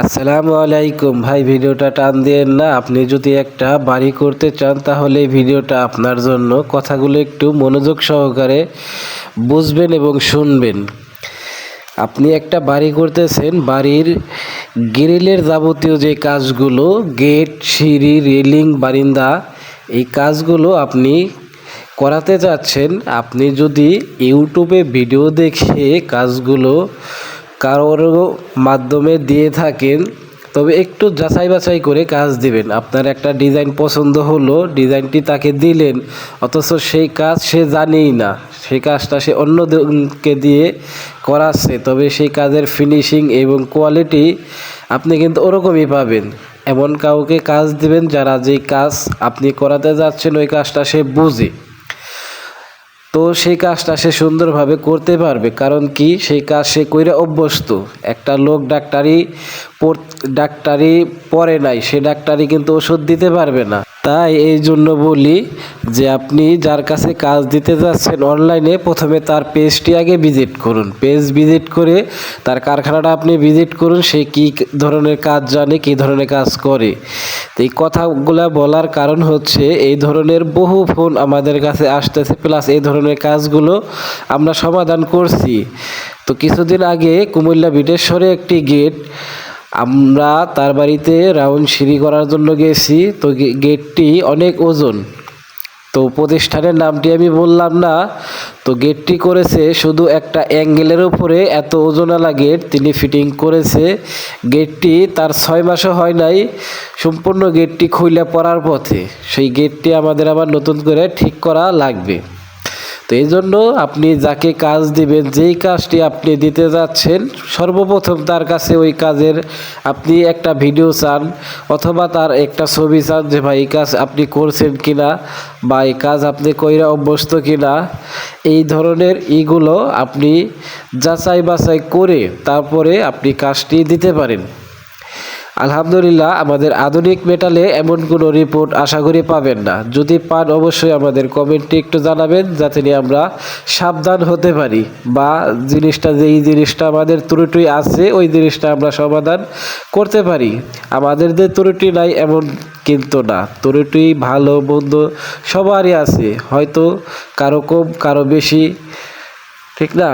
আসসালামু আলাইকুম ভাই, ভিডিওটা টান দিয়েন না। আপনি যদি একটা বাড়ি করতে চান তাহলে এই ভিডিওটা আপনার জন্য। কথাগুলো একটু মনোযোগ সহকারে বুঝবেন এবং শুনবেন। আপনি একটা বাড়ি করতেছেন, বাড়ির গ্রিলের যাবতীয় যে কাজগুলো, গেট, সিঁড়ি, রেলিং, বারান্দা, এই কাজগুলো আপনি করাতে চাচ্ছেন। আপনি যদি ইউটিউবে ভিডিও দেখে কাজগুলো কারোর মাধ্যমে দিয়ে থাকেন, তবে একটু যাচাই বাছাই করে কাজ দিবেন। আপনার একটা ডিজাইন পছন্দ হলো, ডিজাইনটি তাকে দিলেন, অথচ সেই কাজ সে জানেই না, সেই কাজটা সে অন্যকে দিয়ে করাচ্ছে, তবে সেই কাজের ফিনিশিং এবং কোয়ালিটি আপনি কিন্তু ওরকমই পাবেন। এমন কাউকে কাজ দিবেন যারা যেই কাজ আপনি করাতে যাচ্ছেন ওই কাজটা সে বুঝে, তো সেই কাজটা সে সুন্দরভাবে করতে পারবে। কারণ কি, সেই কাজ সে কইরা অভ্যস্ত। একটা লোক ডাক্তারি পড়ে নাই, সে ডাক্তারি কিন্তু ওষুধ দিতে পারবে না। তাই এই জন্য বলি যে আপনি যার কাছে কাজ দিতে যাচ্ছেন অনলাইনে প্রথমে তার পেজটি আগে ভিজিট করুন। পেজ ভিজিট করে তার কারখানাটা আপনি ভিজিট করুন, সে কী ধরনের কাজ জানে, কী ধরনের কাজ করে। তো এই কথাগুলো বলার কারণ হচ্ছে, এই ধরনের বহু ফোন আমাদের কাছে আসতেছে, প্লাস এই ধরনের কাজগুলো আমরা সমাধান করছি। তো কিছুদিন আগে কুমিল্লা বিটেশ্বরে একটি গেট আমরা তার বাড়িতে রাউন্ড সিঁড়ি করার জন্য গেছি। তো গেটটি অনেক ওজন, তো প্রতিষ্ঠানের নামটি আমি বললাম না। তো গেটটি করেছে শুধু একটা অ্যাঙ্গেলের উপরে, এত ওজনওয়ালা গেট তিনি ফিটিং করেছে। গেটটি তার 6 মাসও হয় নাই, সম্পূর্ণ গেটটি খুইলা পড়ার পথে। সেই গেটটি আমাদের আবার নতুন করে ঠিক করা লাগবে। তো এই জন্য আপনি যাকে কাজ দিবেন, যেই কাজটি আপনি দিতে যাচ্ছেন, সর্বপ্রথম তার কাছে ওই কাজের আপনি একটা ভিডিও চান, অথবা তার একটা ছবি চান যে ভাই এই কাজ আপনি করছেন কিনা, বা এই কাজ আপনি কইরা অভ্যস্ত কিনা। এই ধরনের ইগুলো আপনি যাচাই বাছাই করে তারপরে আপনি কাজটি দিতে পারেন। আলহামদুলিল্লাহ, আমাদের আধুনিক মেটালে এমন কোনো রিপোর্ট আশা করি পাবেন না। যদি পান অবশ্যই আমাদের কমেন্টে একটু জানাবেন, যাতে নিয়ে আমরা সাবধান হতে পারি, বা যেই জিনিসটা আমাদের ত্রুটি আছে ওই জিনিসটা আমরা সমাধান করতে পারি। আমাদের যে ত্রুটি নাই এমন কিন্তু না, ত্রুটি ভালো মন্দ সবারই আছে, হয়তো কারো কম কারো বেশি, ঠিক না?